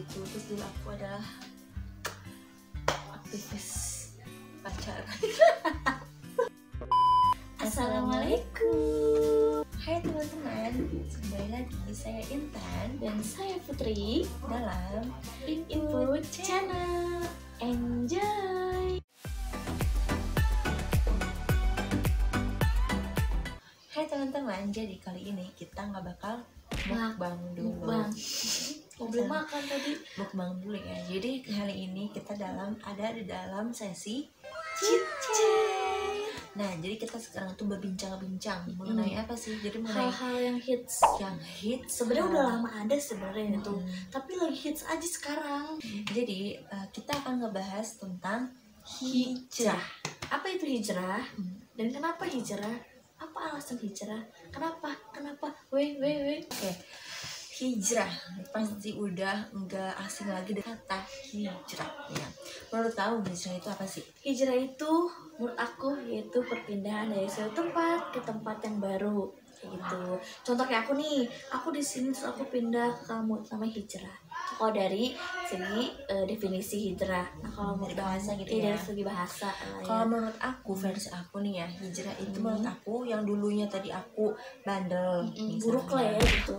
gitu. Terus dulu aku adalah aktivis pacaran. Assalamualaikum. Hai teman-teman, kembali lagi saya Intan Dan saya Putri dalam Info Channel. Enjoy. Hai teman-teman, jadi kali ini kita nggak bakal mukbang dulu. Belum makan tadi. Mukbang dulu ya. Jadi kali ini kita ada di dalam sesi Cicet. Nah, jadi kita sekarang tuh berbincang-bincang mengenai apa sih? Jadi mengenai Hal-hal yang hits. Sebenarnya udah lama ada sebenarnya itu, tapi lagi hits aja sekarang. Jadi kita akan ngebahas tentang hijrah. Apa itu hijrah? Dan kenapa hijrah? Apa alasan hijrah? Kenapa? Weh. Oke. Hijrah pasti udah nggak asing lagi dengan kata hijrah ya. Menurut kamu hijrah itu apa sih? Hijrah itu menurut aku yaitu perpindahan dari suatu tempat ke tempat yang baru kayak gitu. Contoh kayak aku nih, aku di sini terus aku pindah ke kamu, namanya hijrah. Kalau dari segi definisi hijrah. Nah kalau Dari menurut bahasa kamu, gitu ya. dari segi bahasa lah Kalau ya. menurut aku versi aku nih ya, hijrah itu menurut aku yang dulunya tadi aku bandel, Buruk lah ya gitu.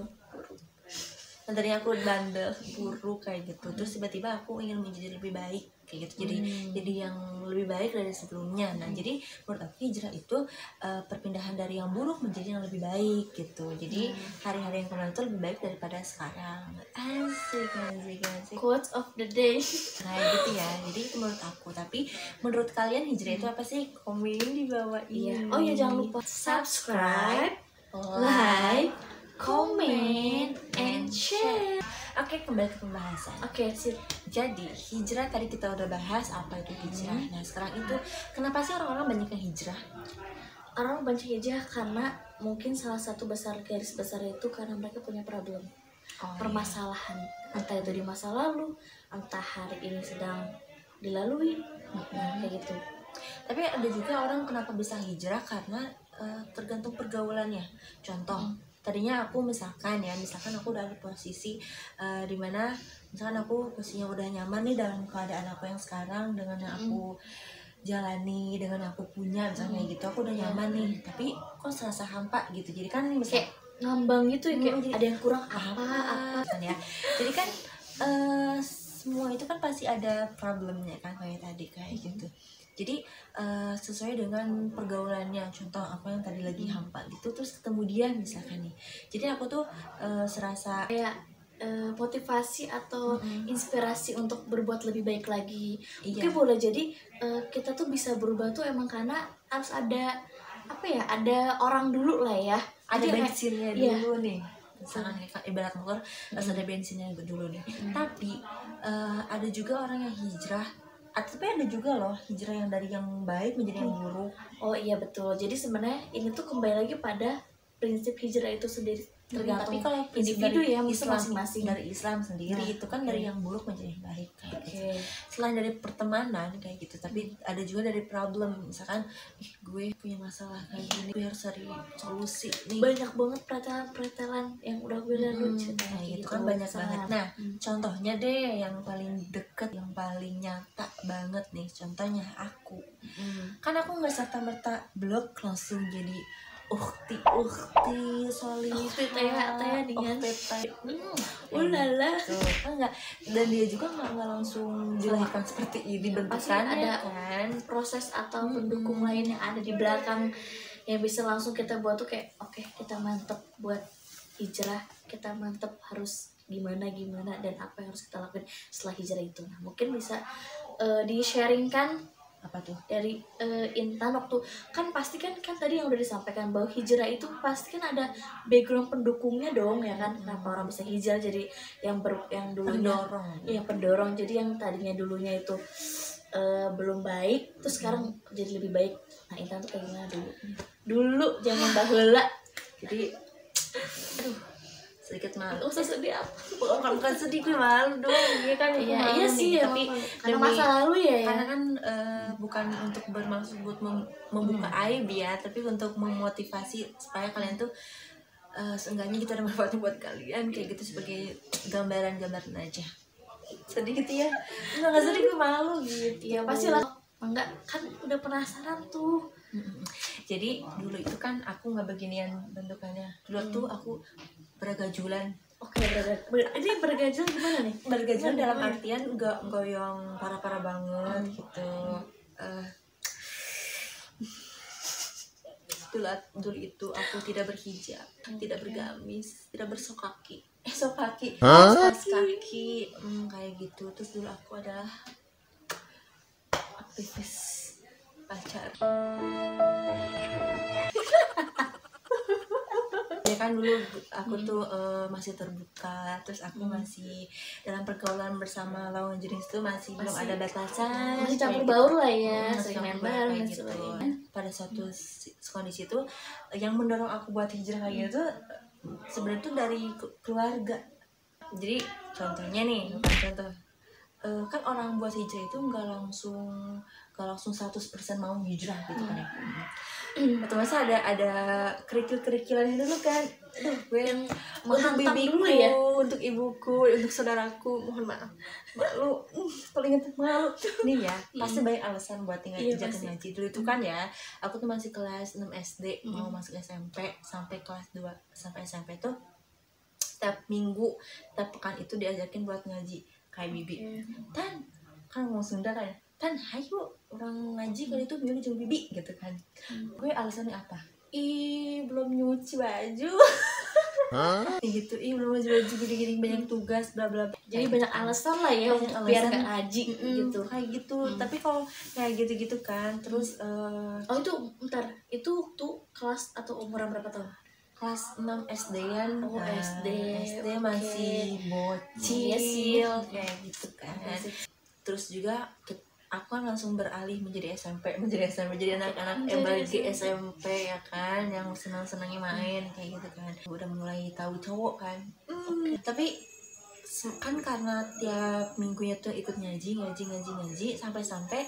yang tadinya aku bandel, buruk kayak gitu, terus tiba-tiba aku ingin menjadi lebih baik kayak gitu, jadi yang lebih baik dari sebelumnya. Nah jadi menurut aku hijrah itu perpindahan dari yang buruk menjadi yang lebih baik gitu. Jadi hari-hari yang kemarin itu lebih baik daripada sekarang. Asik. Quotes of the day. Nah gitu ya, jadi itu menurut aku. Tapi menurut kalian hijrah itu apa sih? Komen di bawah ini. Iya. Oh ya jangan lupa subscribe, like, comment, and share. Oke, kembali ke pembahasan. Oke, sip. Jadi hijrah tadi kita udah bahas apa itu hijrah. Nah sekarang itu kenapa sih orang-orang banyak yang hijrah? Orang banyak hijrah karena mungkin salah satu garis besar itu karena mereka punya problem, permasalahan, entah itu di masa lalu, entah hari ini sedang dilalui, kayak gitu. Tapi ada juga orang kenapa bisa hijrah karena tergantung pergaulannya. Contoh, tadinya aku misalkan aku udah di posisi dimana misalkan aku posisinya udah nyaman nih dalam keadaan aku yang sekarang dengan yang aku jalani, dengan yang aku punya misalnya gitu, aku udah nyaman nih, tapi kok serasa hampa gitu. Jadi kan misalnya Kayak ngambang gitu ya, kayak jadi ada yang kurang apa kan ya. Jadi kan semua itu kan pasti ada problemnya kan, kayak gitu. Jadi sesuai dengan pergaulannya. Contoh aku yang tadi lagi hampa gitu, terus ketemu dia misalkan nih, jadi aku tuh serasa kayak motivasi atau inspirasi untuk berbuat lebih baik lagi. Iya. Mungkin boleh jadi kita tuh bisa berubah tuh emang karena harus ada ada orang dulu lah ya, ada Jadi kayak- bensinnya iya. dulu nih, misalkan ibarat motor harus ada bensinnya dulu nih. Tapi ada juga orang yang hijrah, tapi ada juga loh hijrah yang dari yang baik menjadi yang buruk. Oh iya betul. Jadi sebenarnya ini tuh kembali lagi pada prinsip hijrah itu sendiri, tergantung Tapi kalau prinsip individu dari ya, mesti Islam, masing-masing. dari Islam sendiri Nah, itu kan dari yang buruk menjadi yang baik kayak gitu. Oke. Selain dari pertemanan kayak gitu, tapi ada juga dari problem. Misalkan gue punya masalah kayak gini, gue harus cari solusi nih. Banyak banget pretelan yang udah gue lalui ceritanya Nah, kayak itu kan banyak Sangat. banget. Nah, contohnya deh yang paling deket, yang paling nyata banget nih. Contohnya aku. Kan aku nggak serta-merta blok langsung jadi ukti solih. Teh dengan ulala. Tuh, kan enggak. Dan dia juga nggak langsung dilahirkan seperti ini Pasti bentukannya ada kan. proses atau pendukung lain yang ada di belakang yang bisa langsung kita buat tuh kayak oke, kita mantep buat hijrah, kita mantep harus gimana dan apa yang harus kita lakukan setelah hijrah itu. Nah, mungkin bisa di-sharingkan Apa tuh? dari Intan waktu kan pasti kan tadi yang udah disampaikan bahwa hijrah itu pasti kan ada background pendukungnya dong ya kan, kenapa orang bisa hijrah jadi yang dulunya pendorong, jadi yang tadinya dulunya itu belum baik terus sekarang jadi lebih baik. Nah Intan tuh kayak gimana dulu zaman baheula, Jadi sedikit malu. usah sedih apa Bukan sedih, gue malu dong. Iya kan, aku malu iya nih. sih ya, Tapi karena masa lalu ya karena kan bukan untuk bermaksud buat membuka aib ya, tapi untuk memotivasi supaya kalian tuh seenggaknya kita ada manfaatnya buat kalian kayak gitu, sebagai gambaran aja. sedih gitu ya. Nggak sedih, gue malu gitu. Iya pastilah, enggak kan udah penasaran tuh. Jadi dulu itu kan aku nggak beginian bentukannya. Dulu tuh aku bergajulan. Oke, ini bergajul gimana nih? Bergajulan dalam artian nggak yang parah-parah banget gitu. Dulu itu aku tidak berhijab, tidak bergamis, tidak bersok kaki. Sok kaki, kaki, kayak gitu. Terus dulu aku adalah aktivis pacar. Ya kan dulu aku tuh masih terbuka, terus aku masih dalam pergaulan bersama lawan jenis tuh masih belum ada batasan, masih campur baur lah ya, sering main bareng gitu. Pada suatu kondisi itu yang mendorong aku buat hijrah kayak gitu sebenarnya tuh dari keluarga. Jadi contohnya nih, contoh kan orang buat hijrah itu nggak langsung 100% mau hijrah gitu kan ya. Atau masa ada kerikil-kerikilan itu dulu kan. Aduh, gue yang untuk bibiku ya, untuk ibuku, untuk saudaraku, mohon maaf, malu, paling inget malu nih ya. Pasti banyak alasan buat tinggal jatuh ngaji dulu itu kan ya. Aku tuh masih kelas 6 SD mau masuk SMP, sampai kelas 2 sampai SMP tuh setiap minggu, setiap pekan itu diajakin buat ngaji kayak bibi. Tan kan ngomong Sunda kan ya, Tan hayu orang ngaji kali itu bibi jeung bibi gitu kan. Gue alasannya apa? Belum nyuci baju. Gitu, belum nyuci baju, gini-gini banyak tugas bla bla. Jadi banyak alasan lah ya biar gak ngaji gitu. Kayak gitu. Tapi kalau kayak gitu-gitu kan, terus oh itu bentar, itu tuh kelas atau umuran berapa tahun? Kelas 6 SD-an. Oh, SD masih bocil kayak gitu kan. Terus juga aku kan langsung beralih menjadi SMP, jadi anak-anak MBG SMP ya kan, yang senang-senangnya main kayak gitu kan. Udah mulai tahu cowok kan. Tapi kan karena tiap minggunya tuh ikut ngaji sampai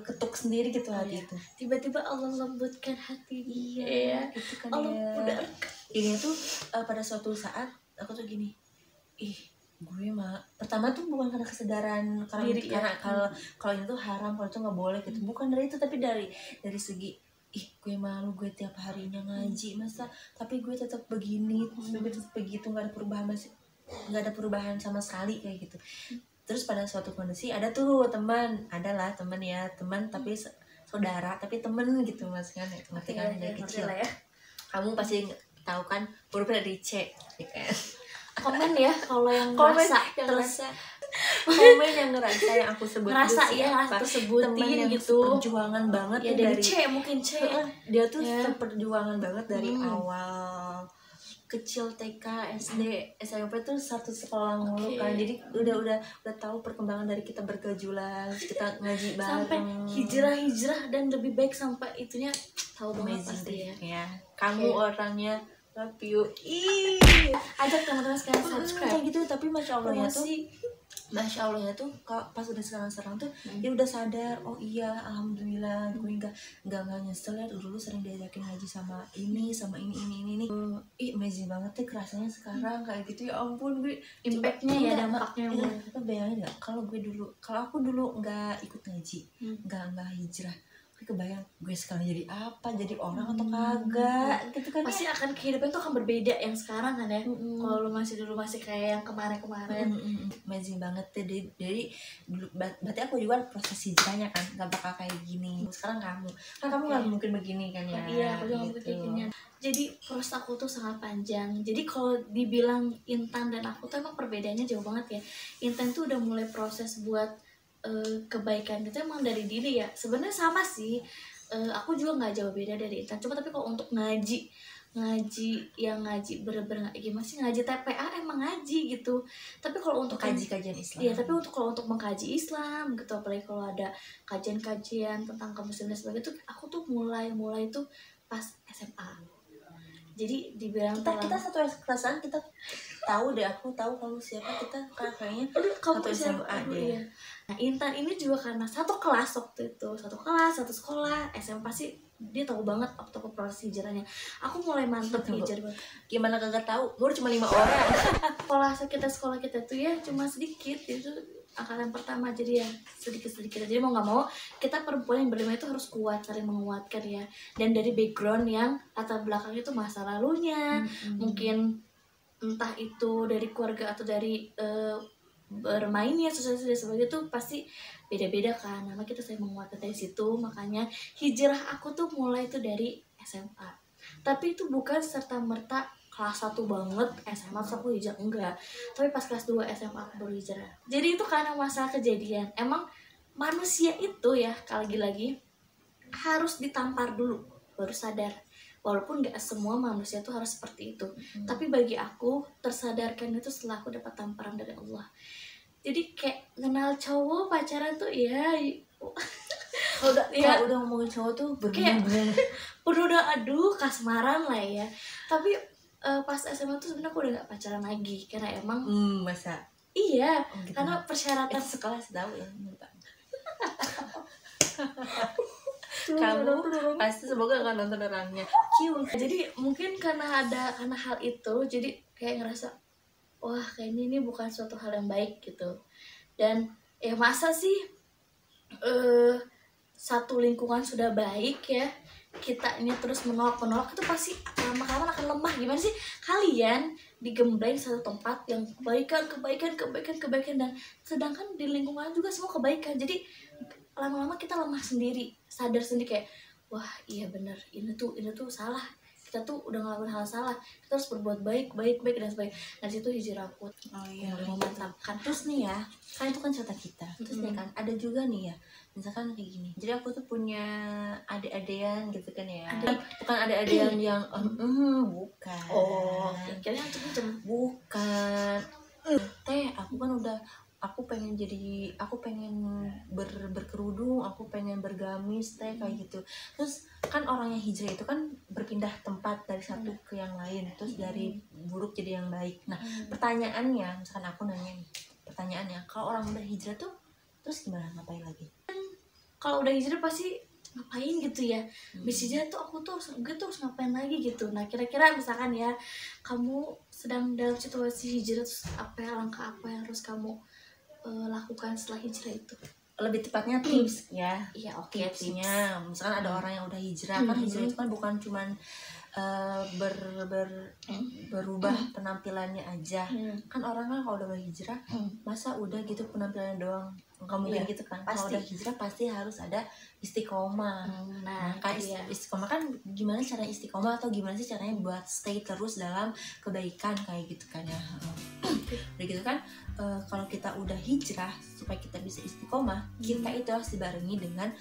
ketuk sendiri gitu hati itu. Tiba-tiba Allah lembutkan hati dia. Iya, itu kan Allah ya. Ini tuh pada suatu saat aku tuh gini, gue mah pertama tuh bukan karena kesadaran karena kalau itu tuh haram, kalau itu nggak boleh gitu, bukan dari itu, tapi dari segi gue malu, gue tiap harinya ngaji masa tapi gue tetap begini, gue tetap begitu, nggak ada perubahan sama sekali kayak gitu. Terus pada suatu kondisi ada tuh teman tapi saudara tapi temen gitu mas kan, ngerti kan dari kecil ya. Kamu pasti tahu kan hurufnya dari C ya kan. Komen ya kalau yang ngerasa komen yang ngerasa yang aku sebut ngerasa ya, aku sebutin gitu, perjuangan banget ya, dari C, mungkin C dia tuh perjuangan banget dari awal kecil, TK, SD, SMP tuh satu sekolah mulu kan. Jadi udah tahu perkembangan dari kita bergajulan, kita ngaji bareng sampai hijrah dan lebih baik sampai itunya tahu banget pasti ya. Kamu orangnya love you. Ajak teman-teman sekalian subscribe kayak gitu. Tapi masya Allahnya tuh pas udah sekarang tuh dia udah sadar, oh iya alhamdulillah gue nggak nyesel ya, dulu sering diajakin ngaji sama ini amazing banget deh kerasanya sekarang kayak gitu. Ya ampun, gue impactnya ya, dampaknya. Bayangin nggak kalau aku dulu nggak ikut ngaji, nggak hijrah, kebayang gue sekarang jadi apa, jadi orang atau kagak gitu kan. Pasti akan kehidupan tuh akan berbeda yang sekarang kan ya. Kalau lu dulu masih kayak yang kemarin amazing banget deh. Jadi dulu berarti aku juga proses hijrahnya kan nggak bakal kayak gini. Sekarang kamu nggak mungkin begini kan ya. Iya, aku juga mungkin kayak gini. Jadi proses aku tuh sangat panjang. Jadi kalau dibilang Intan dan aku tuh emang perbedaannya jauh banget ya. Intan tuh udah mulai proses buat kebaikan itu emang dari diri ya. Sebenarnya sama sih, aku juga nggak jauh beda dari Intan. Cuma tapi kalau untuk ngaji yang ngaji bener-bener gimana sih, ngaji TPA emang ngaji gitu. Tapi kalau untuk kajian Islam, iya, tapi kalau untuk mengkaji Islam gitu, apalagi kalau ada kajian tentang kemusliman dan sebagainya tuh aku tuh mulai tuh pas SMA. Jadi dibilang kita satu kelasan, kita tahu deh, aku tahu kamu siapa, kita kayaknya satu SMA deh. Nah Intan ini juga karena satu kelas waktu itu, satu sekolah, SMA sih dia tahu banget waktu aku proses hijrahnya. Aku mulai mantep hijrah. Gimana kagak tahu, gue cuma 5 orang. Sekolah kita tuh ya cuma sedikit, itu angkatan pertama, jadi ya sedikit jadi mau nggak mau kita perempuan yang berlima itu harus kuat, saling menguatkan ya. Dan dari background yang latar belakang itu masa lalunya, mungkin entah itu dari keluarga atau dari bermainnya sosialisasi dan sebagainya tuh pasti beda-beda kan. Nama kita saya menguatkan dari situ. Makanya hijrah aku tuh mulai tuh dari SMA. Tapi itu bukan serta merta kelas 1 banget SMA terus aku hijrah, enggak. Tapi pas kelas 2 SMA aku baru hijrah. Jadi itu karena masalah kejadian. Emang manusia itu ya, lagi-lagi harus ditampar dulu baru sadar. Walaupun gak semua manusia tuh harus seperti itu. Tapi bagi aku tersadarkan itu setelah aku dapat tamparan dari Allah. Jadi kayak kenal cowok pacaran tuh ya udah ngomongin cowok tuh bener-bener udah aduh kasmaran lah ya. Tapi pas SMA tuh sebenarnya aku udah gak pacaran lagi karena emang masa iya gitu. Karena persyaratan sekolah tahu ya kamu pasti semoga akan nonton orangnya. Jadi mungkin karena hal itu jadi kayak ngerasa wah kayaknya ini bukan suatu hal yang baik gitu. Dan ya masa sih satu lingkungan sudah baik ya kitanya terus menolak itu pasti lama-lama akan lemah. Gimana sih kalian digembleng satu tempat yang kebaikan dan sedangkan di lingkungan juga semua kebaikan, jadi lama-lama kita lemah sendiri, sadar sendiri kayak wah iya bener ini tuh salah, kita tuh udah ngelakuin hal salah, kita harus berbuat baik dan sebagainya. Dan situ hijrah aku memantapkan. Terus nih ya, kan itu kan cerita kita. Terus nih kan ada juga nih ya, misalkan kayak gini. Jadi aku tuh punya adik-adian gitu kan ya. Bukan adik-adian yang bukan. Oh, kayaknya macam bukan. Aku pengen berkerudung, aku pengen bergamis kayak gitu. Terus kan orang yang hijrah itu kan berpindah tempat dari satu ke yang lain, terus dari buruk jadi yang baik. Nah pertanyaannya, misalkan aku nanya nih, kalau orang udah hijrah tuh terus gimana, ngapain lagi? Kalau udah hijrah pasti ngapain gitu ya. Habis hijrah tuh aku tuh harus ngapain lagi gitu. Nah kira-kira misalkan ya kamu sedang dalam situasi hijrah, terus langkah apa yang harus kamu lakukan setelah hijrah itu? Lebih tepatnya tips ya. Iya oke, tipsnya misalkan ada orang yang udah hijrah, kan hijrah itu kan bukan cuman berubah penampilannya aja. Kan orang kan kalau udah hijrah masa udah gitu penampilannya doang, nggak mungkin gitu kan. Kalau udah hijrah pasti harus ada istiqomah. Nah kan istiqomah kan gimana cara istiqomah, atau gimana sih caranya buat stay terus dalam kebaikan kayak gitu kan ya. Udah gitu kan kalau kita udah hijrah, supaya kita bisa istiqomah, kita itu harus dibarengi dengan